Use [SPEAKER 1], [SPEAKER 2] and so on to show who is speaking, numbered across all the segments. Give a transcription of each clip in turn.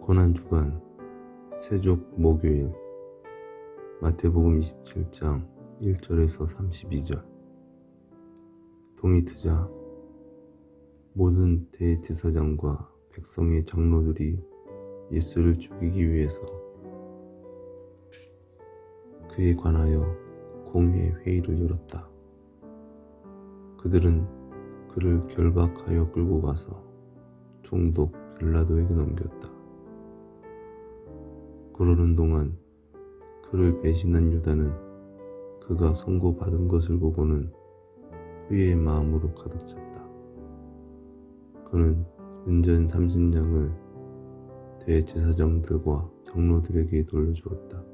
[SPEAKER 1] 고난주간 세족 목요일 마태복음 27장 1절에서 32절. 동이 트자 모든 대제사장과 백성의 장로들이 예수를 죽이기 위해서 그에 관하여 공회 회의를 열었다. 그들은 그를 결박하여 끌고 가서 총독 빌라도에게 넘겼다. 그러는 동안 그를 배신한 유다는 그가 선고받은 것을 보고는 후회의 마음으로 가득 찼다. 그는 은전 30냥을 대제사장들과 장로들에게 돌려주었다.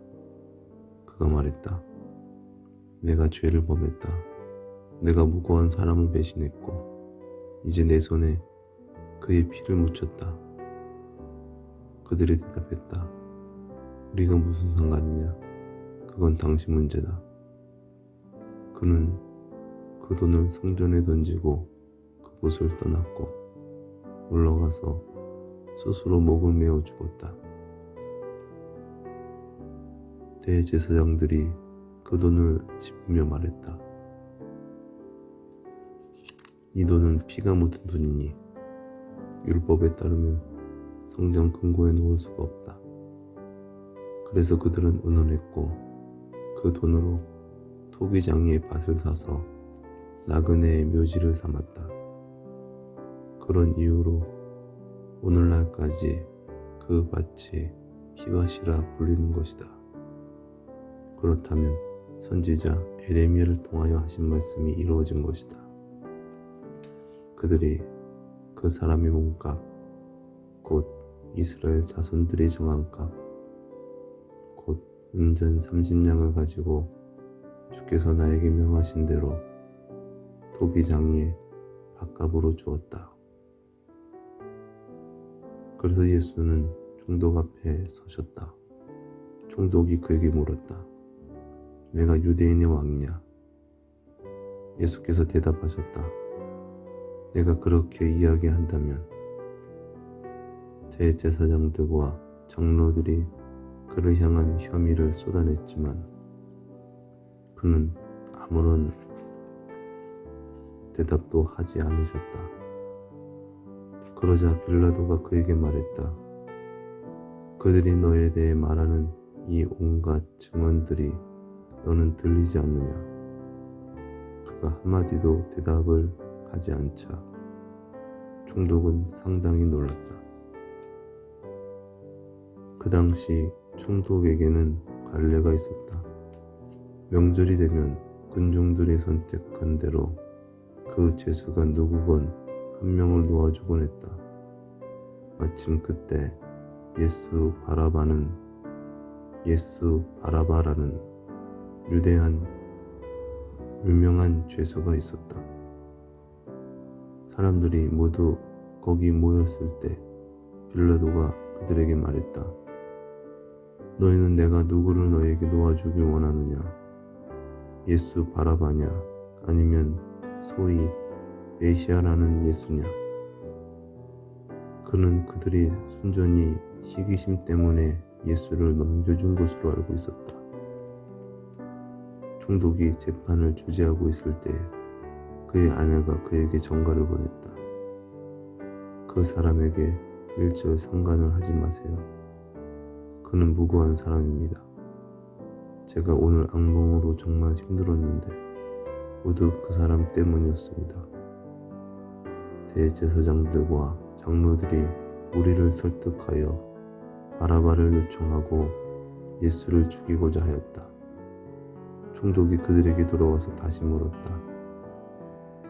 [SPEAKER 1] 그가 말했다. 내가 죄를 범했다. 내가 무고한 사람을 배신했고 이제 내 손에 그의 피를 묻혔다. 그들이 대답했다. 우리가 무슨 상관이냐? 그건 당신 문제다. 그는 그 돈을 성전에 던지고 그곳을 떠났고 올라가서 스스로 목을 메어 죽었다. 대제사장들이 그 돈을 짚으며 말했다. 이 돈은 피가 묻은 돈이니 율법에 따르면 성전 금고에 놓을 수가 없다. 그래서 그들은 의논했고 그 돈으로 토기장이의 밭을 사서 나그네의 묘지를 삼았다. 그런 이유로 오늘날까지 그 밭이 피밭이라 불리는 것이다. 그렇다면 선지자 에레미야를 통하여 하신 말씀이 이루어진 것이다. 그들이 그 사람의 몸값, 곧 이스라엘 자손들이 정한 값, 곧 은전 30냥을 가지고 주께서 나에게 명하신 대로 토기장이의 밭값으로 주었다. 그래서 예수는 총독 앞에 서셨다. 총독이 그에게 물었다. 내가 유대인의 왕이냐? 예수께서 대답하셨다. 내가 그렇게 이야기한다면 대제사장들과 장로들이 그를 향한 혐의를 쏟아냈지만 그는 아무런 대답도 하지 않으셨다. 그러자 빌라도가 그에게 말했다. 그들이 너에 대해 말하는 이 온갖 증언들이 너는 들리지 않느냐? 그가 한마디도 대답을 하지 않자 총독은 상당히 놀랐다. 그 당시 총독에게는 관례가 있었다. 명절이 되면 군중들이 선택한 대로 그 죄수가 누구건 한 명을 놓아주곤 했다. 마침 그때 예수 바라바라는 유대한 유명한 죄수가 있었다. 사람들이 모두 거기 모였을 때 빌라도가 그들에게 말했다. 너희는 내가 누구를 너에게 놓아주길 원하느냐? 예수 바라바냐? 아니면 소위 메시아라는 예수냐? 그는 그들이 순전히 시기심 때문에 예수를 넘겨준 것으로 알고 있었다. 총독이 재판을 주재하고 있을 때 그의 아내가 그에게 전가를 보냈다. 그 사람에게 일절 상관을 하지 마세요. 그는 무고한 사람입니다. 제가 오늘 악몽으로 정말 힘들었는데 모두 그 사람 때문이었습니다. 대제사장들과 장로들이 우리를 설득하여 바라바를 요청하고 예수를 죽이고자 하였다. 총독이 그들에게 돌아와서 다시 물었다.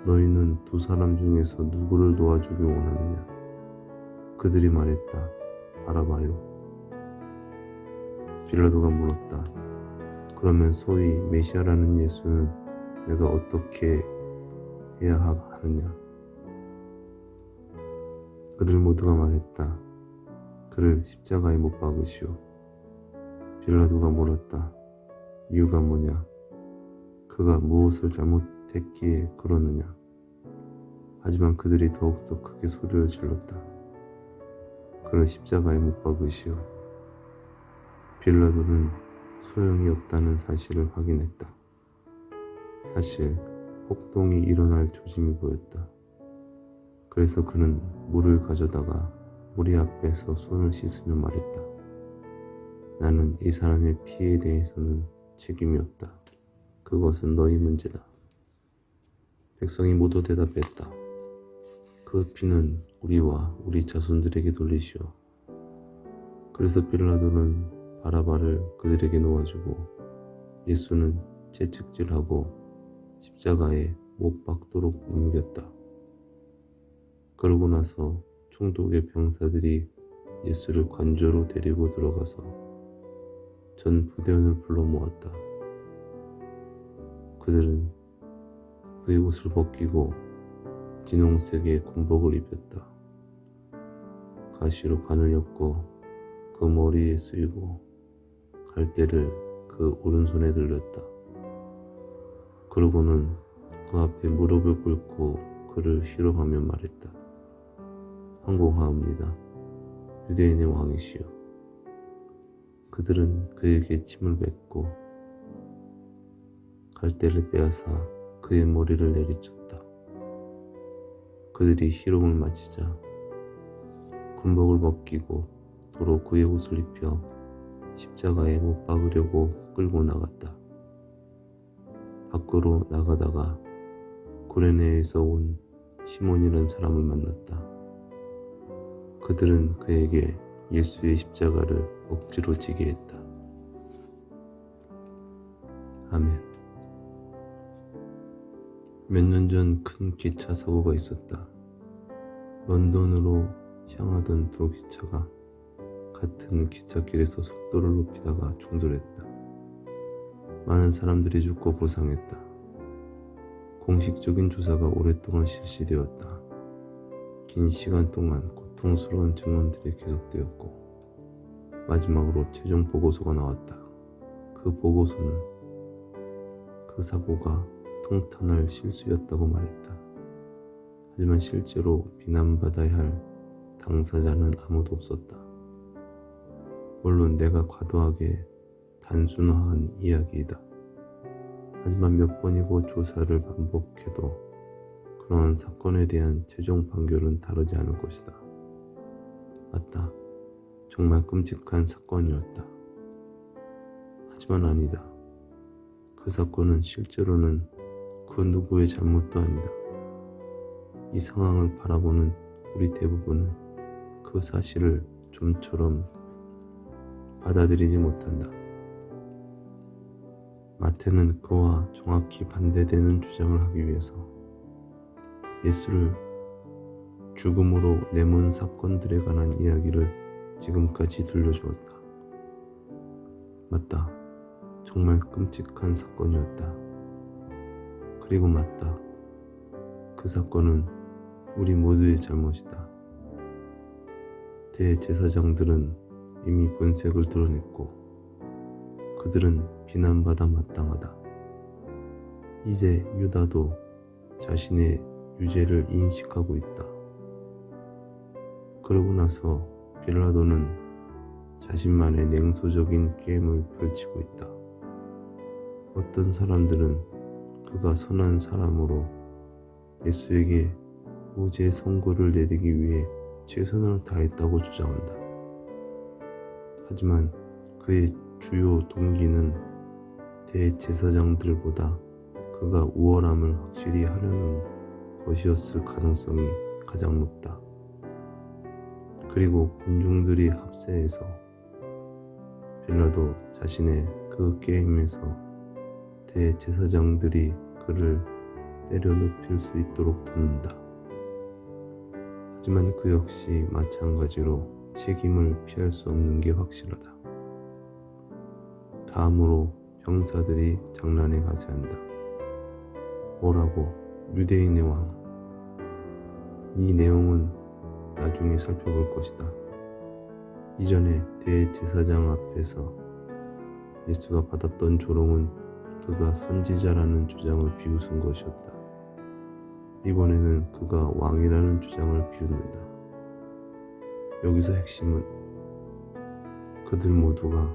[SPEAKER 1] 너희는 두 사람 중에서 누구를 도와주길 원하느냐? 그들이 말했다. 바라바요. 빌라도가 물었다. 그러면 소위 메시아라는 예수는 내가 어떻게 해야 하느냐? 그들 모두가 말했다. 그를 십자가에 못 박으시오. 빌라도가 물었다. 이유가 뭐냐? 그가 무엇을 잘못했기에 그러느냐? 하지만 그들이 더욱더 크게 소리를 질렀다. 그를 십자가에 못 박으시오. 빌라도는 소용이 없다는 사실을 확인했다. 사실 폭동이 일어날 조짐이 보였다. 그래서 그는 물을 가져다가 무리 앞에서 손을 씻으며 말했다. 나는 이 사람의 피에 대해서는 책임이 없다. 그것은 너희 문제다. 백성이 모두 대답했다. 그 피는 우리와 우리 자손들에게 돌리시오. 그래서 빌라도는 바라바를 그들에게 놓아주고 예수는 채찍질하고 십자가에 못 박도록 넘겼다. 그러고 나서 총독의 병사들이 예수를 관저로 데리고 들어가서 전 부대원을 불러 모았다. 그들은 그의 옷을 벗기고 진홍색의 군복을 입혔다. 가시로 관을 엮고 그 머리에 쓰이고 갈대를 그 오른손에 들렸다. 그러고는 그 앞에 무릎을 꿇고 그를 희롱하며 말했다. 황공하옵니다. 유대인의 왕이시여. 그들은 그에게 침을 뱉고 갈대를 빼앗아 그의 머리를 내리쳤다. 그들이 희롱을 마치자 군복을 벗기고 도로 그의 옷을 입혀 십자가에 못 박으려고 끌고 나갔다. 밖으로 나가다가 구레네에서 온 시몬이라는 사람을 만났다. 그들은 그에게 예수의 십자가를 억지로 지게 했다. 아멘. 몇 년 전 큰 기차 사고가 있었다. 런던으로 향하던 두 기차가 같은 기찻길에서 속도를 높이다가 충돌했다. 많은 사람들이 죽고 부상했다. 공식적인 조사가 오랫동안 실시되었다. 긴 시간 동안 고통스러운 증언들이 계속되었고 마지막으로 최종 보고서가 나왔다. 그 보고서는 그 사고가 통탄할 실수였다고 말했다. 하지만 실제로 비난받아야 할 당사자는 아무도 없었다. 물론 내가 과도하게 단순화한 이야기이다. 하지만 몇 번이고 조사를 반복해도 그러한 사건에 대한 최종 판결은 다르지 않을 것이다. 맞다. 정말 끔찍한 사건이었다. 하지만 아니다. 그 사건은 실제로는 그 누구의 잘못도 아니다. 이 상황을 바라보는 우리 대부분은 그 사실을 좀처럼 받아들이지 못한다. 마태는 그와 정확히 반대되는 주장을 하기 위해서 예수를 죽음으로 내몬 사건들에 관한 이야기를 지금까지 들려주었다. 맞다. 정말 끔찍한 사건이었다. 그리고 맞다. 그 사건은 우리 모두의 잘못이다. 대제사장들은 이미 본색을 드러냈고 그들은 비난받아 마땅하다. 이제 유다도 자신의 유죄를 인식하고 있다. 그러고 나서 빌라도는 자신만의 냉소적인 게임을 펼치고 있다. 어떤 사람들은 그가 선한 사람으로 예수에게 무죄 선고를 내리기 위해 최선을 다했다고 주장한다. 하지만 그의 주요 동기는 대제사장들보다 그가 우월함을 확실히 하려는 것이었을 가능성이 가장 높다. 그리고 군중들이 합세해서 빌라도 자신의 그 게임에서 대제사장들이 그를 때려 눕힐 수 있도록 돕는다. 하지만 그 역시 마찬가지로 책임을 피할 수 없는 게 확실하다. 다음으로 병사들이 장난에 가세한다. 뭐라고? 유대인의 왕. 이 내용은 나중에 살펴볼 것이다. 이전에 대제사장 앞에서 예수가 받았던 조롱은 그가 선지자라는 주장을 비웃은 것이었다. 이번에는 그가 왕이라는 주장을 비웃는다. 여기서 핵심은 그들 모두가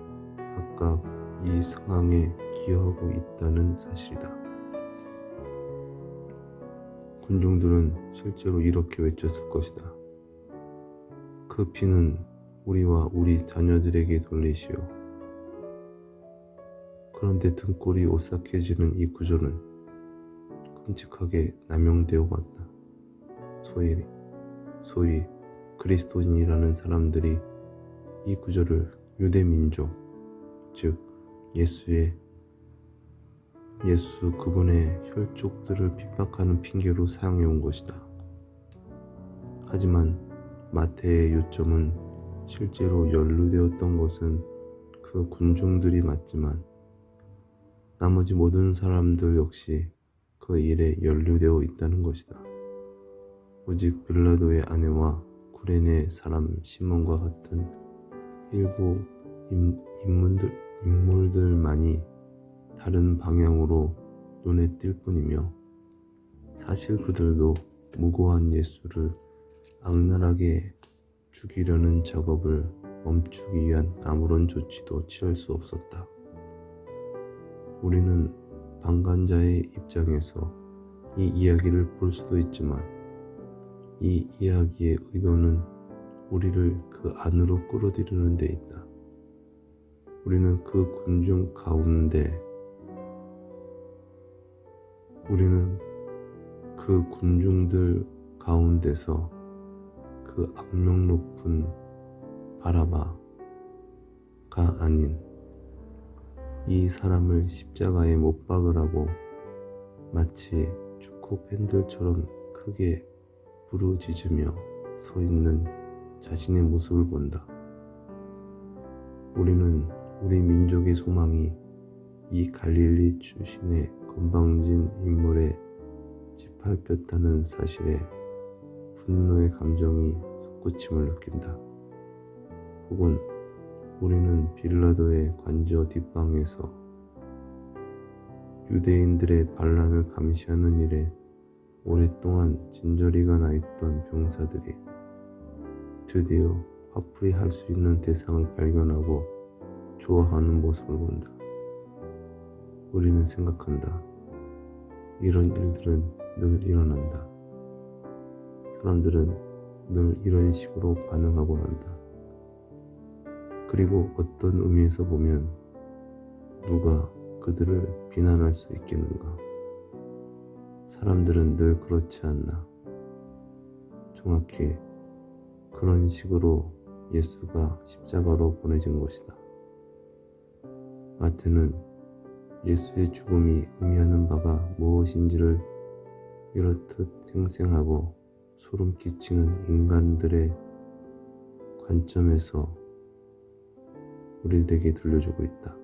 [SPEAKER 1] 각각 이 상황에 기여하고 있다는 사실이다. 군중들은 실제로 이렇게 외쳤을 것이다. 그 피는 우리와 우리 자녀들에게 돌리시오. 그런데 등골이 오싹해지는 이 구절은 끔찍하게 남용되어 왔다. 소위 그리스도인이라는 사람들이 이 구절을 유대 민족, 즉 예수 그분의 혈족들을 핍박하는 핑계로 사용해 온 것이다. 하지만 마태의 요점은 실제로 연루되었던 것은 그 군중들이 맞지만 나머지 모든 사람들 역시 그 일에 연루되어 있다는 것이다. 오직 빌라도의 아내와 구레네 사람 시몬과 같은 일부 인물들만이 다른 방향으로 눈에 띌 뿐이며 사실 그들도 무고한 예수를 악랄하게 죽이려는 작업을 멈추기 위한 아무런 조치도 취할 수 없었다. 우리는 방관자의 입장에서 이 이야기를 볼 수도 있지만 이 이야기의 의도는 우리를 그 안으로 끌어들이는 데 있다. 우리는 그 군중 가운데 그 군중들 가운데서 그 악명 높은 바라바가 아닌 이 사람을 십자가에 못 박으라고 마치 축구 팬들처럼 크게 부르짖으며 서 있는 자신의 모습을 본다. 우리는 우리 민족의 소망이 이 갈릴리 출신의 건방진 인물에 짓밟혔다는 사실에 분노의 감정이 솟구침을 느낀다. 혹은 우리는 빌라도의 관저 뒷방에서 유대인들의 반란을 감시하는 일에 오랫동안 진저리가 나 있던 병사들이 드디어 화풀이할 수 있는 대상을 발견하고 좋아하는 모습을 본다. 우리는 생각한다. 이런 일들은 늘 일어난다. 사람들은 늘 이런 식으로 반응하곤 한다. 그리고 어떤 의미에서 보면 누가 그들을 비난할 수 있겠는가? 사람들은 늘 그렇지 않나? 정확히 그런 식으로 예수가 십자가로 보내진 것이다. 마태는 예수의 죽음이 의미하는 바가 무엇인지를 이렇듯 생생하고 소름 끼치는 인간들의 관점에서 우리들에게 들려주고 있다.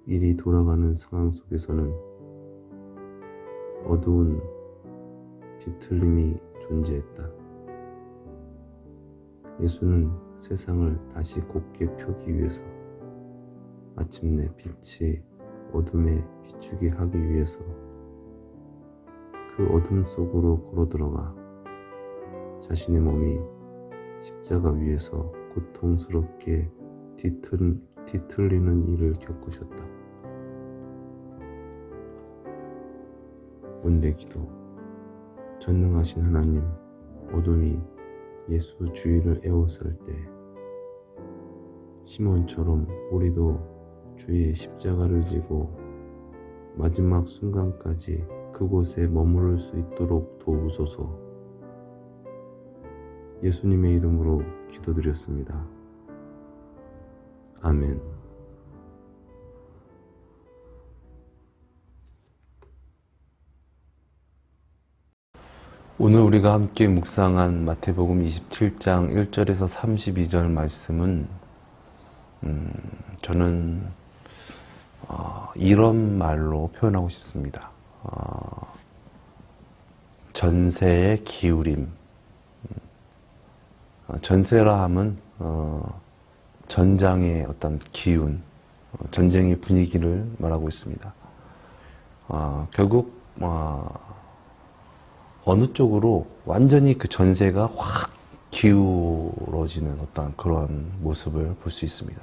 [SPEAKER 1] 일이 돌아가는 상황 속에서는 어두운 비틀림이 존재했다. 예수는 세상을 다시 곱게 펴기 위해서 마침내 빛이 어둠에 비추게 하기 위해서 그 어둠 속으로 걸어 들어가 자신의 몸이 십자가 위에서 고통스럽게 뒤틀리는 일을 겪으셨다. 온대 기도. 전능하신 하나님, 어둠이 예수 주위를 에워쌀 때 시몬처럼 우리도 주의 십자가를 지고 마지막 순간까지 그곳에 머무를 수 있도록 도우소서. 예수님의 이름으로 기도드렸습니다. 아멘. 오늘 우리가 함께 묵상한 마태복음 27장 1절에서 32절 말씀은 저는 이런 말로 표현하고 싶습니다. 전세의 기울임. 전세라 함은 전장의 어떤 기운, 전쟁의 분위기를 말하고 있습니다. 결국 어느 쪽으로 완전히 그 전세가 확 기울어지는 어떤 그런 모습을 볼 수 있습니다.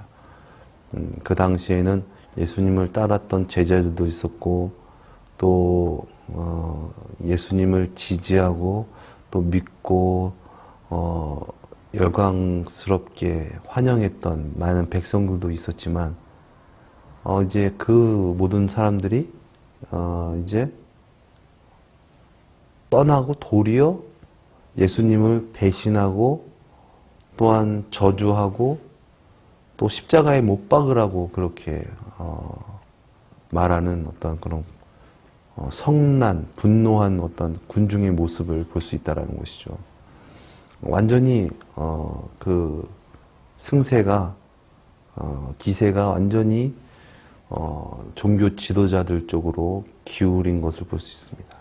[SPEAKER 1] 그 당시에는 예수님을 따랐던 제자들도 있었고, 또 예수님을 지지하고 또 믿고 열광스럽게 환영했던 많은 백성들도 있었지만, 이제 그 모든 사람들이 이제 떠나고 도리어 예수님을 배신하고 또한 저주하고 또 십자가에 못 박으라고 그렇게 말하는 어떤 그런 성난, 분노한 어떤 군중의 모습을 볼 수 있다는 것이죠. 완전히 그 승세가 기세가 완전히 종교 지도자들 쪽으로 기울인 것을 볼 수 있습니다.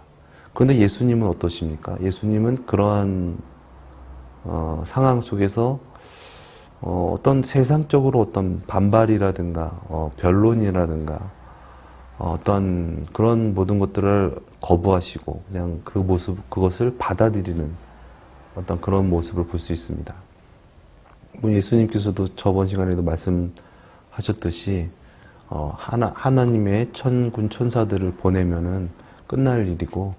[SPEAKER 1] 그런데 예수님은 어떠십니까? 예수님은 그러한 상황 속에서 어떤 세상적으로 어떤 반발이라든가 변론이라든가 어떤 그런 모든 것들을 거부하시고 그냥 그 모습, 그것을 받아들이는 어떤 그런 모습을 볼 수 있습니다. 예수님께서도 저번 시간에도 말씀하셨듯이 하나님의 천군 천사들을 보내면은 끝날 일이고,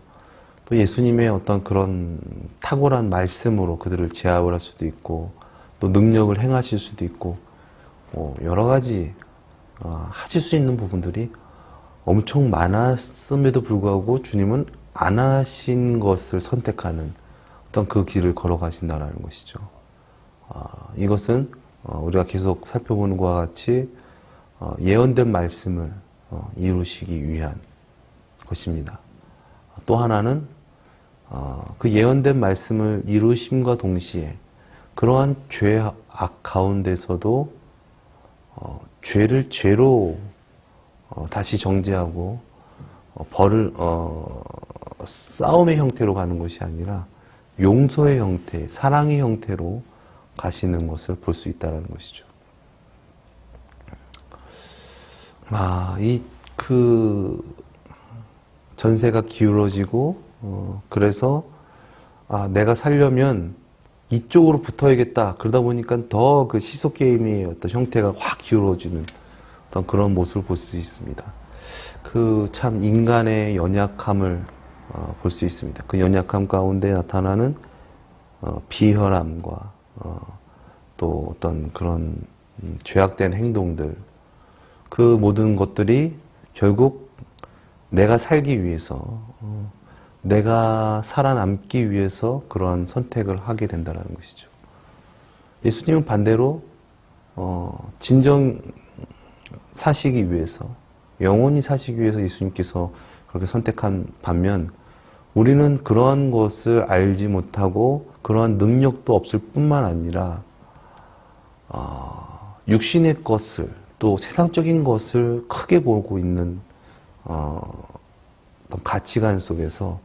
[SPEAKER 1] 또 예수님의 어떤 그런 탁월한 말씀으로 그들을 제압을 할 수도 있고, 또 능력을 행하실 수도 있고, 여러 가지 하실 수 있는 부분들이 엄청 많았음에도 불구하고 주님은 안 하신 것을 선택하는 어떤 그 길을 걸어가신다는 것이죠. 이것은 우리가 계속 살펴보는 것과 같이 예언된 말씀을 이루시기 위한 것입니다. 또 하나는 그 예언된 말씀을 이루심과 동시에 그러한 죄악 가운데서도 죄를 죄로 다시 정죄하고 벌을 싸움의 형태로 가는 것이 아니라 용서의 형태, 사랑의 형태로 가시는 것을 볼 수 있다는 것이죠. 그 전세가 기울어지고 그래서 내가 살려면 이쪽으로 붙어야겠다. 그러다 보니까 더 그 시속 게임의 어떤 형태가 확 기울어지는 어떤 그런 모습을 볼 수 있습니다. 그 참 인간의 연약함을 볼 수 있습니다. 그 연약함 가운데 나타나는 비혈함과 또 어떤 그런 죄악된 행동들, 그 모든 것들이 결국 내가 살기 위해서, 내가 살아남기 위해서 그러한 선택을 하게 된다는 것이죠. 예수님은 반대로 진정 사시기 위해서, 영원히 사시기 위해서 예수님께서 그렇게 선택한 반면, 우리는 그러한 것을 알지 못하고 그러한 능력도 없을 뿐만 아니라 육신의 것을, 또 세상적인 것을 크게 보고 있는 가치관 속에서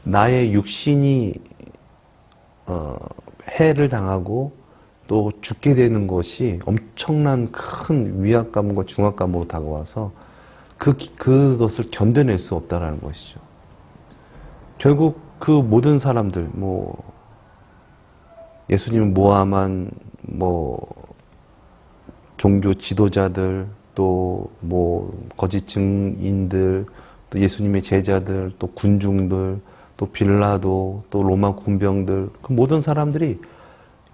[SPEAKER 1] 나의 육신이 해를 당하고 또 죽게 되는 것이 엄청난 큰 위압감과 중압감으로 다가와서 그것을 견뎌낼 수 없다는 것이죠. 결국 그 모든 사람들, 예수님 모함한 종교 지도자들, 또 거짓 증인들, 또 예수님의 제자들, 또 군중들, 또 빌라도, 또 로마 군병들, 그 모든 사람들이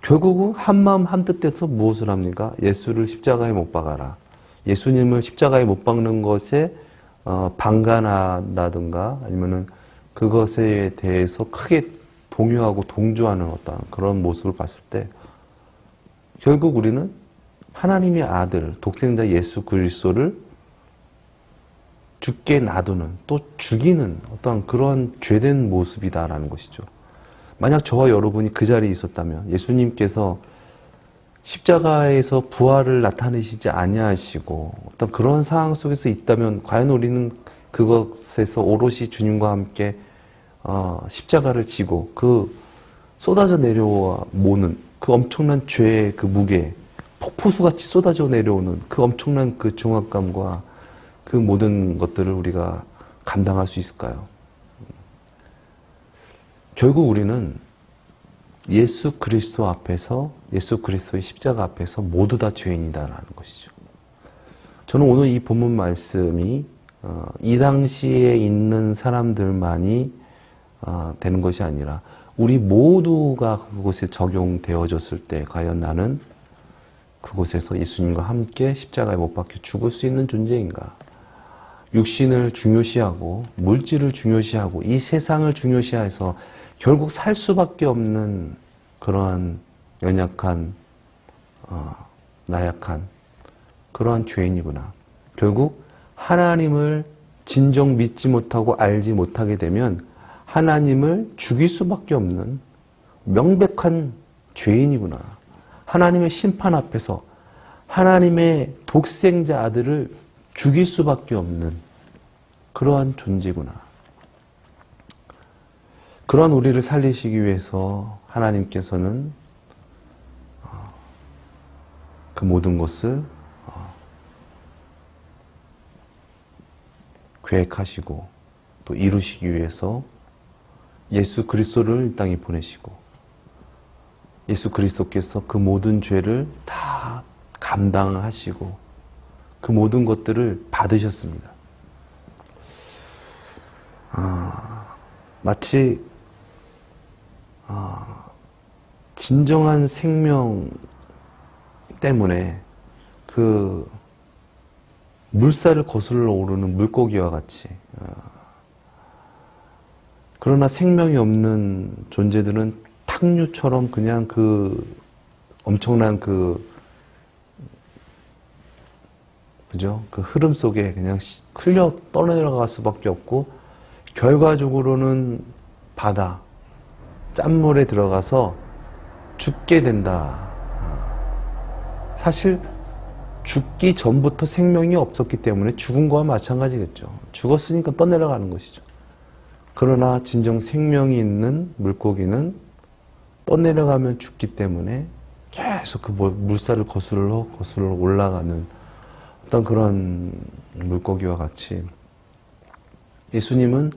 [SPEAKER 1] 결국은 한마음 한뜻돼서 무엇을 합니까? 예수를 십자가에 못 박아라. 예수님을 십자가에 못 박는 것에 방관한다든가 아니면은 그것에 대해서 크게 동요하고 동조하는 어떤 그런 모습을 봤을 때, 결국 우리는 하나님의 아들, 독생자 예수 그리스도를 죽게 놔두는, 또 죽이는 어떤 그런 죄된 모습이다라는 것이죠. 만약 저와 여러분이 그 자리에 있었다면, 예수님께서 십자가에서 부활을 나타내시지 아니하시고 어떤 그런 상황 속에서 있다면, 과연 우리는 그것에서 오롯이 주님과 함께 십자가를 지고 그 쏟아져 내려오는 그 엄청난 죄의 그 무게, 폭포수같이 쏟아져 내려오는 그 엄청난 그 중압감과 그 모든 것들을 우리가 감당할 수 있을까요? 결국 우리는
[SPEAKER 2] 예수 그리스도 앞에서, 예수 그리스도의 십자가 앞에서 모두 다 죄인이다라는 것이죠. 저는 오늘 이 본문 말씀이 이 당시에 있는 사람들만이 되는 것이 아니라 우리 모두가 그곳에 적용되어졌을 때 과연 나는 그곳에서 예수님과 함께 십자가에 못 박혀 죽을 수 있는 존재인가? 육신을 중요시하고 물질을 중요시하고 이 세상을 중요시해서 결국 살 수밖에 없는 그러한 연약한, 나약한 그러한 죄인이구나. 결국 하나님을 진정 믿지 못하고 알지 못하게 되면 하나님을 죽일 수밖에 없는 명백한 죄인이구나. 하나님의 심판 앞에서 하나님의 독생자 아들을 죽일 수밖에 없는 그러한 존재구나. 그런 우리를 살리시기 위해서 하나님께서는 그 모든 것을 계획하시고 또 이루시기 위해서 예수 그리스도를 이 땅에 보내시고 예수 그리스도께서 그 모든 죄를 다 감당하시고 그 모든 것들을 받으셨습니다. 마치 진정한 생명 때문에 그 물살을 거슬러 오르는 물고기와 같이 그러나 생명이 없는 존재들은 탕류처럼 그냥 그 엄청난 그죠? 그 흐름 속에 그냥 흘려 떠내려갈 수밖에 없고 결과적으로는 바다, 짠물에 들어가서 죽게 된다. 사실 죽기 전부터 생명이 없었기 때문에 죽은 거와 마찬가지겠죠. 죽었으니까 떠내려가는 것이죠. 그러나 진정 생명이 있는 물고기는 떠내려가면 죽기 때문에 계속 그 물살을 거슬러 올라가는 어떤 그런 물고기와 같이 예수님은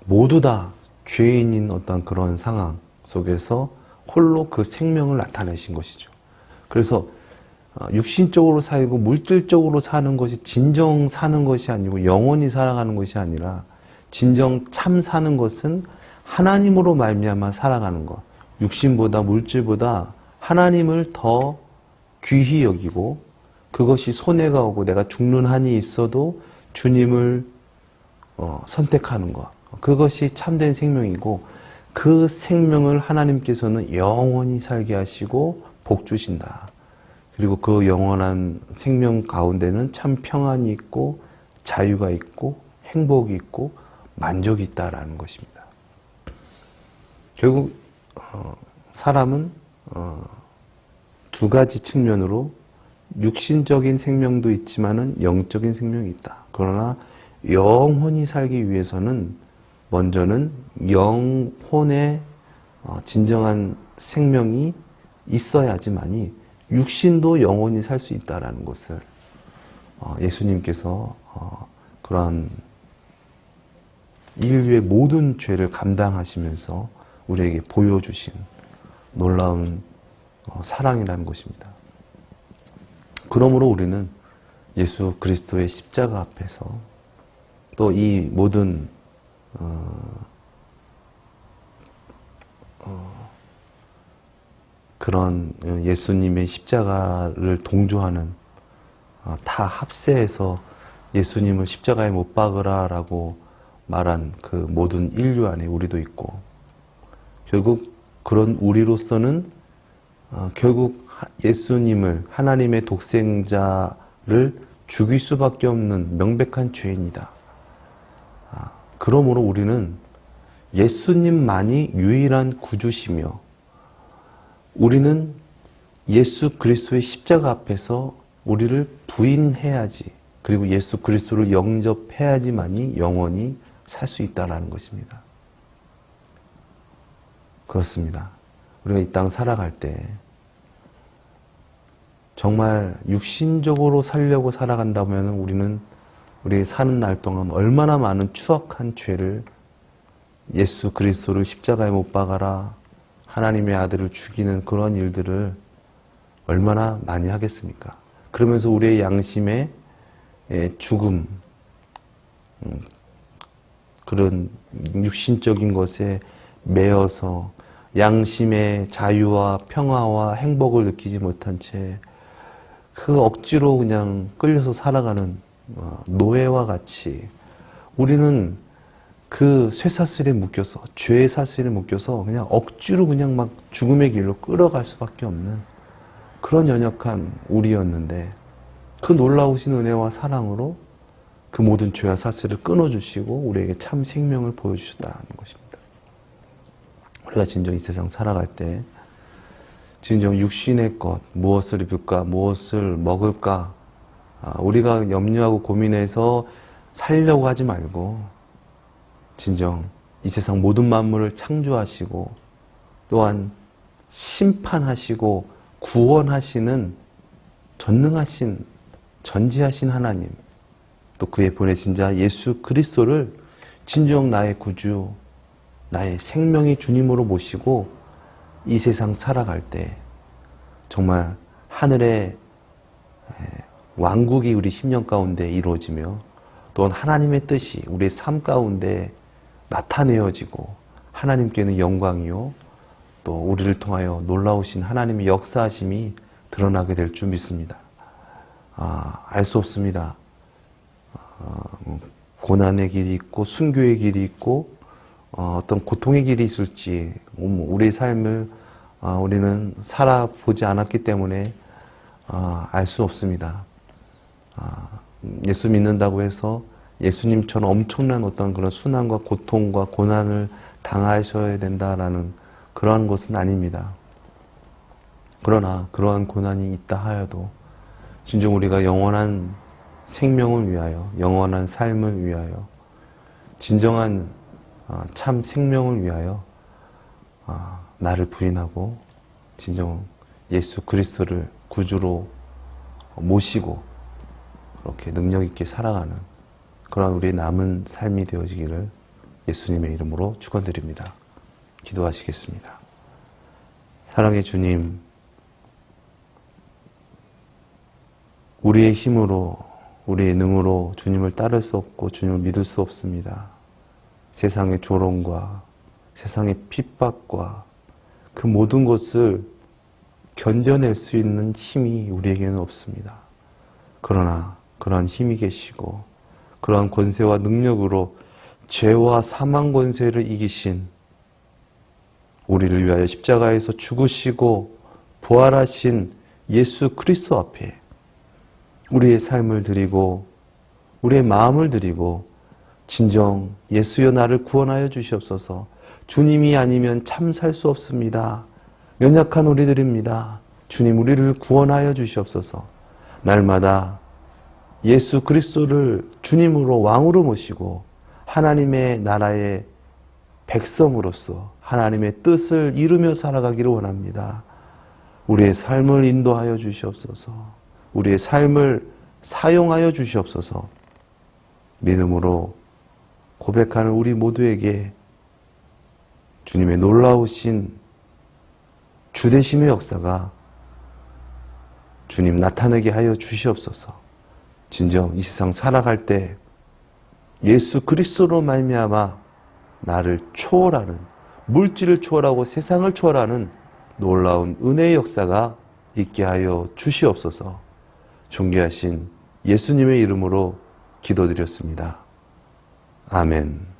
[SPEAKER 2] 모두 다 죄인인 어떤 그런 상황 속에서 홀로 그 생명을 나타내신 것이죠. 그래서 육신적으로 살고 물질적으로 사는 것이 진정 사는 것이 아니고 영원히 살아가는 것이 아니라 진정 참 사는 것은 하나님으로 말미암아 살아가는 것. 육신보다 물질보다 하나님을 더 귀히 여기고 그것이 손해가 오고 내가 죽는 한이 있어도 주님을 선택하는 것. 그것이 참된 생명이고 그 생명을 하나님께서는 영원히 살게 하시고 복 주신다. 그리고 그 영원한 생명 가운데는 참 평안이 있고 자유가 있고 행복이 있고 만족이 있다라는 것입니다. 결국 사람은 두 가지 측면으로 육신적인 생명도 있지만은 영적인 생명이 있다. 그러나 영원히 살기 위해서는 먼저는 영혼의 진정한 생명이 있어야지만이 육신도 영원히 살 수 있다라는 것을 예수님께서 그러한 인류의 모든 죄를 감당하시면서 우리에게 보여주신 놀라운 사랑이라는 것입니다. 그러므로 우리는 예수 그리스도의 십자가 앞에서 또 이 모든 그런 예수님의 십자가를 동조하는 다 합세해서 예수님을 십자가에 못 박으라라고 말한 그 모든 인류 안에 우리도 있고 결국 그런 우리로서는 결국 예수님을 하나님의 독생자를 죽일 수밖에 없는 명백한 죄인이다. 그러므로 우리는 예수님만이 유일한 구주시며 우리는 예수 그리스도의 십자가 앞에서 우리를 부인해야지 그리고 예수 그리스도를 영접해야지만이 영원히 살 수 있다는 것입니다. 그렇습니다. 우리가 이 땅 살아갈 때 정말 육신적으로 살려고 살아간다면 우리는 우리 사는 날 동안 얼마나 많은 추악한 죄를 예수 그리스도를 십자가에 못 박아라, 하나님의 아들을 죽이는 그런 일들을 얼마나 많이 하겠습니까? 그러면서 우리의 양심의 죽음, 그런 육신적인 것에 매여서 양심의 자유와 평화와 행복을 느끼지 못한 채 그 억지로 그냥 끌려서 살아가는 노예와 같이 우리는 그 쇠사슬에 묶여서, 죄의 사슬에 묶여서 그냥 억지로 그냥 막 죽음의 길로 끌어갈 수밖에 없는 그런 연약한 우리였는데, 그 놀라우신 은혜와 사랑으로 그 모든 죄와 사슬을 끊어주시고 우리에게 참 생명을 보여주셨다는 것입니다. 우리가 진정 이 세상 살아갈 때 진정 육신의 것, 무엇을 입을까, 무엇을 먹을까, 우리가 염려하고 고민해서 살려고 하지 말고 진정 이 세상 모든 만물을 창조하시고 또한 심판하시고 구원하시는 전능하신 전지하신 하나님, 또 그의 보내신 자 예수 그리스도를 진정 나의 구주, 나의 생명의 주님으로 모시고 이 세상 살아갈 때 정말 하늘의 왕국이 우리 심령 가운데 이루어지며 또한 하나님의 뜻이 우리의 삶 가운데 나타내어지고 하나님께는 영광이요 또 우리를 통하여 놀라우신 하나님의 역사하심이 드러나게 될 줄 믿습니다. 알 수 없습니다. 고난의 길이 있고 순교의 길이 있고 어떤 고통의 길이 있을지 우리의 삶을 우리는 살아보지 않았기 때문에 알 수 없습니다. 예수 믿는다고 해서 예수님처럼 엄청난 어떤 그런 순환과 고통과 고난을 당하셔야 된다라는 그러한 것은 아닙니다. 그러나 그러한 고난이 있다 하여도 진정 우리가 영원한 생명을 위하여, 영원한 삶을 위하여, 진정한 참 생명을 위하여 나를 부인하고 진정 예수 그리스도를 구주로 모시고 그렇게 능력 있게 살아가는 그런 우리의 남은 삶이 되어지기를 예수님의 이름으로 축원드립니다. 기도하시겠습니다. 사랑의 주님, 우리의 힘으로, 우리의 능으로 주님을 따를 수 없고 주님을 믿을 수 없습니다. 세상의 조롱과 세상의 핍박과 그 모든 것을 견뎌낼 수 있는 힘이 우리에게는 없습니다. 그러나 그러한 힘이 계시고 그러한 권세와 능력으로 죄와 사망 권세를 이기신 우리를 위하여 십자가에서 죽으시고 부활하신 예수 그리스도 앞에 우리의 삶을 드리고 우리의 마음을 드리고 진정 예수여 나를 구원하여 주시옵소서. 주님이 아니면 참 살 수 없습니다. 연약한 우리들입니다. 주님 우리를 구원하여 주시옵소서. 날마다 예수 그리스도를 주님으로 왕으로 모시고 하나님의 나라의 백성으로서 하나님의 뜻을 이루며 살아가기를 원합니다. 우리의 삶을 인도하여 주시옵소서. 우리의 삶을 사용하여 주시옵소서. 믿음으로 고백하는 우리 모두에게 주님의 놀라우신 주되심의 역사가 주님 나타나게 하여 주시옵소서. 진정 이 세상 살아갈 때 예수 그리스도로 말미암아 나를 초월하는, 물질을 초월하고 세상을 초월하는 놀라운 은혜의 역사가 있게 하여 주시옵소서. 존귀하신 예수님의 이름으로 기도드렸습니다. 아멘.